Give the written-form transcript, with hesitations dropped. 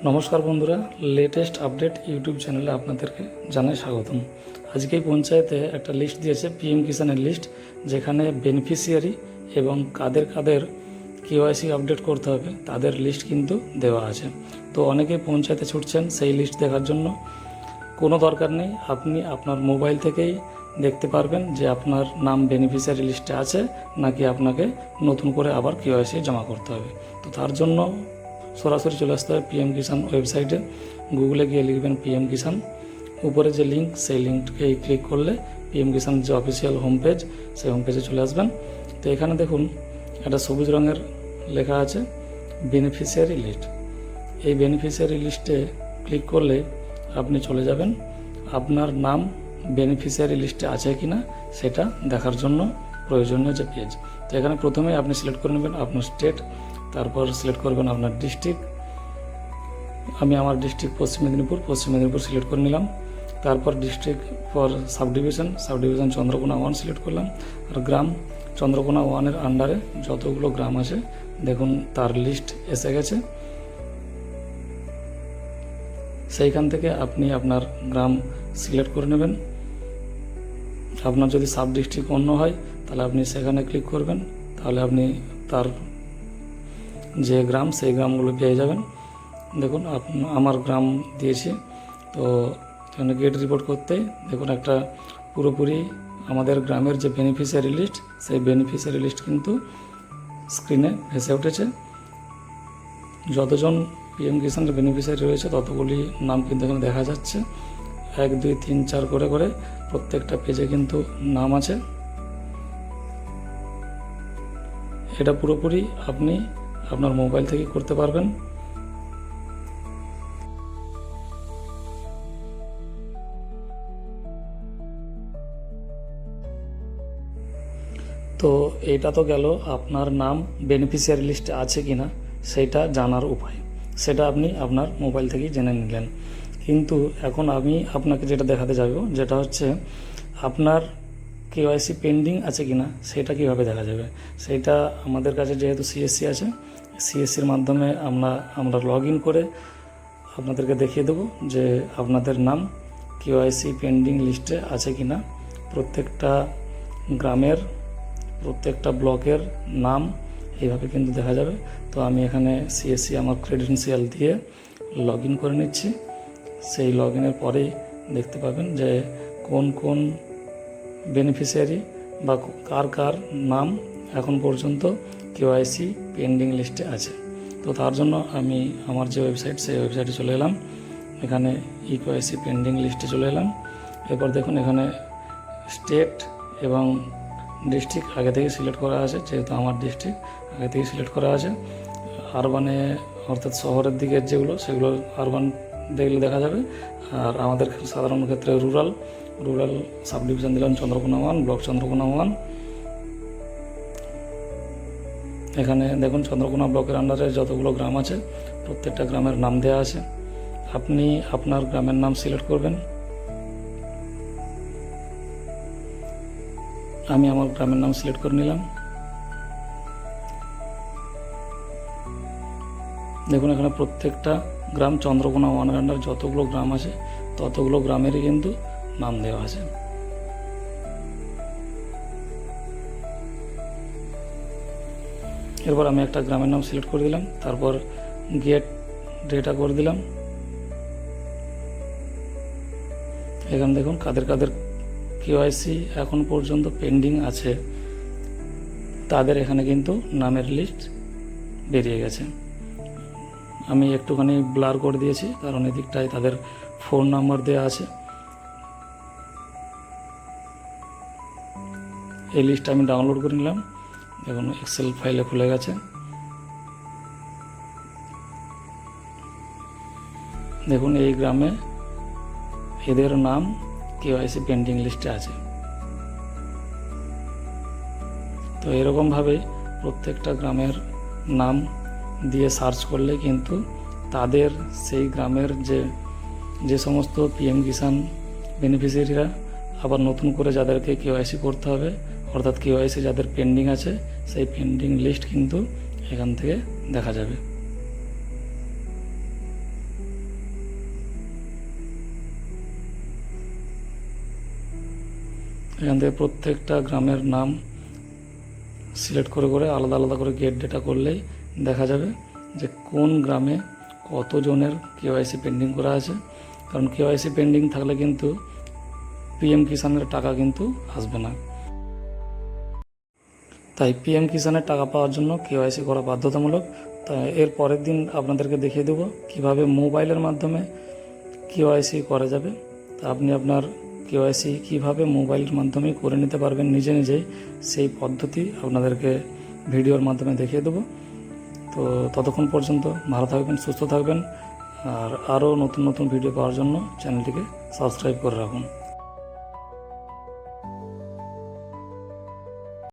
নমস্কার বন্ধুরা, latest update YouTube চ্যানেলে আপনাদেরকে জানাই স্বাগতম। আজকেই পঞ্চায়েতে একটা লিস্ট দিয়েছে, পিএম কিষানের লিস্ট, যেখানে বেনিফিশিয়ারি এবং কাদের কাদের কেওয়াইসি আপডেট করতে হবে তাদের লিস্ট কিন্তু দেওয়া আছে। তো অনেকেই পঞ্চায়েতে ছুটছেন সেই লিস্ট দেখার জন্য। কোনো দরকার নেই, আপনি আপনার মোবাইল থেকেই দেখতে পারবেন যে আপনার নাম বেনিফিশিয়ারি লিস্টে আছে নাকি আপনাকে নতুন করে আবার কেওয়াইসি জমা করতে হবে। তো তার জন্য সরাসরি চলে আসতে হবে পিএম কিষান ওয়েবসাইটে। গুগলে গিয়ে লিখবেন পিএম কিষান, উপরে যে লিঙ্ক সেই লিঙ্ককে ক্লিক করলে পিএম কিষান যে অফিসিয়াল হোম পেজ, সেই হোম পেজে চলে আসবেন। তো এখানে দেখুন একটা সবুজ রঙের লেখা আছে বেনিফিশিয়ারি লিস্ট। এই বেনিফিশিয়ারি লিস্টে ক্লিক করলে আপনি চলে যাবেন আপনার নাম বেনিফিশিয়ারি লিস্টে আছে কি না সেটা দেখার জন্য প্রয়োজনীয় যে পেজ। তো এখানে প্রথমেই আপনি সিলেক্ট করে নেবেন আপনার স্টেট, তারপর সিলেক্ট করবেন আপনার ডিস্ট্রিক্ট। আমি আমার ডিস্ট্রিক্ট পশ্চিম মেদিনীপুর সিলেক্ট করে নিলাম। তারপর district for sub division Chandrakona 1 select করলাম। আর গ্রাম চন্দ্রকোনা 1-এর আন্ডারে যতগুলো গ্রাম আছে দেখুন তার লিস্ট এসে গেছে। সেইখান থেকে আপনি আপনার গ্রাম সিলেক্ট করে নেবেন। আপনার যদি সাব ডিস্ট্রিক্ট অন্য হয় তাহলে আপনি সেখানে ক্লিক করবেন, তাহলে আপনি তার যে গ্রাম সেই গ্রামগুলো পেয়ে যাবেন। দেখুন আমার গ্রাম দিয়েছি। তো এখানে গেট রিপোর্ট করতে দেখুন একটা পুরোপুরি আমাদের গ্রামের যে বেনিফিশিয়ারি লিস্ট, সেই বেনিফিশিয়ারি লিস্ট কিন্তু স্ক্রিনে ভেসে উঠেছে। যতজন পিএম কিষানের বেনিফিশিয়ারি রয়েছে ততগুলি নাম কিন্তু এখানে দেখা যাচ্ছে। 1 2 3 4 করে করে প্রত্যেকটা পেজে কিন্তু নাম আছে। এটা পুরোপুরি আপনি আপনার মোবাইল থেকে করতে পারবেন। তো এটা তো গেল আপনার নাম বেনিফিশিয়ারি লিস্টে আছে কি না সেটা জানার উপায়, সেটা আপনি আপনার মোবাইল থেকেই জেনে নিলেন। কিন্তু এখন আমি আপনাকে যেটা দেখাতে যাব, যেটা হচ্ছে আপনার কেওয়াইসি পেন্ডিং আছে কি না সেটা কীভাবে দেখা যাবে। সেটা আমাদের কাছে যেহেতু সিএসসি আছে, সিএসসির মাধ্যমে আমরা লগ ইন করে আপনাদেরকে দেখিয়ে দেবো যে আপনাদের নাম কেওয়াইসি পেন্ডিং লিস্টে আছে কি না। প্রত্যেকটা গ্রামের প্রত্যেকটা ব্লকের নাম এইভাবে কিন্তু দেখা যাবে। তো আমি এখানে সিএসসি আমার ক্রেডেনশিয়াল দিয়ে লগ ইন করে নিচ্ছি। সেই লগ ইনের পরেই দেখতে পাবেন যে কোন কোন বেনিফিশিয়ারি বা কার কার নাম এখন পর্যন্ত কেওয়াইসি পেন্ডিং লিস্টে আছে। তো তার জন্য আমি আমার যে ওয়েবসাইট সেই ওয়েবসাইটে চলে এলাম, এখানে কেওয়াইসি পেন্ডিং লিস্টে চলে এলাম। এরপর দেখুন এখানে স্টেট এবং ডিস্ট্রিক্ট আগে থেকে সিলেক্ট করা আছে, যেহেতু আমার ডিস্ট্রিক্ট আগে থেকে সিলেক্ট করা আছে। আরবানে অর্থাৎ শহরের দিকের যেগুলো সেগুলো আরবান দেখলে দেখা যাবে। আর আমাদের সাধারণ ক্ষেত্রে রুরাল সাব ডিভিশন দিলাম চন্দ্রকোনা 1, ব্লক চন্দ্রকোনা 1। এখানে দেখুন চন্দ্রকোনা ব্লকের আন্ডারে যতগুলো গ্রাম আছে প্রত্যেকটা গ্রামের নাম দেওয়া আছে। আপনি আপনার গ্রামের নাম সিলেক্ট করবেন। আমি আমার গ্রামের নাম সিলেক্ট করে নিলাম। দেখুন এখানে প্রত্যেকটা গ্রাম চন্দ্রকোনা 1-এর আন্ডার যতগুলো গ্রাম আছে ততগুলো গ্রামেরই কিন্তু নাম দেওয়া আছে। এরপর আমি একটা গ্রামের নাম সিলেক্ট করে দিলাম, তারপর গেট ডেটা করে দিলাম। এখানে দেখুন কাদের কাদের কেওয়াইসি এখন পর্যন্ত পেন্ডিং আছে তাদের এখানে কিন্তু নামের লিস্ট বেরিয়ে গেছে। আমি একটুখানি ব্লার করে দিয়েছি কারণ এদিকটায় তাদের ফোন নাম্বার দেওয়া আছে। এই লিস্টটা আমি ডাউনলোড করে নিলাম, দেখুন এক্সেল ফাইলে খুলে গেছে। দেখুন এই গ্রামে এদের নাম কেওয়াইসি পেন্ডিং লিস্টে আছে। তো এরকমভাবে প্রত্যেকটা গ্রামের নাম দিয়ে সার্চ করলে কিন্তু তাদের সেই গ্রামের যে সমস্ত পিএম কিষান বেনিফিশিয়ারিরা আবার নতুন করে যাদেরকে কেওয়াইসি করতে হবে, অর্থাৎ কেওয়াইসি যাদের পেন্ডিং আছে সেই পেন্ডিং লিস্ট কিন্তু এখান থেকে দেখা যাবে। এখান থেকে প্রত্যেকটা গ্রামের নাম সিলেক্ট করে করে আলাদা আলাদা করে গেট ডেটা করলেই দেখা যাবে যে কোন গ্রামে কতজনের কেওয়াইসি পেন্ডিং করা আছে। কারণ কেওয়াইসি পেন্ডিং থাকলে কিন্তু পিএম কিষাণের টাকা কিন্তু আসবে না। তাই পিএম কিষাণের টাকা পাওয়ার জন্য কেওয়াইসি করা বাধ্যতামূলক। তাই এর পরের দিন আপনাদেরকে দেখিয়ে দেবো কীভাবে মোবাইলের মাধ্যমে কেওয়াইসি করা যাবে। তা আপনি আপনার কেওয়াইসি কীভাবে মোবাইলের মাধ্যমে করে নিতে পারবেন নিজে নিজেই, সেই পদ্ধতি আপনাদেরকে ভিডিওর মাধ্যমে দেখিয়ে দেবো। তো ততক্ষণ পর্যন্ত ভালো থাকবেন, সুস্থ থাকবেন, আর আরও নতুন নতুন ভিডিও পাওয়ার জন্য চ্যানেলটিকে সাবস্ক্রাইব করে রাখুন।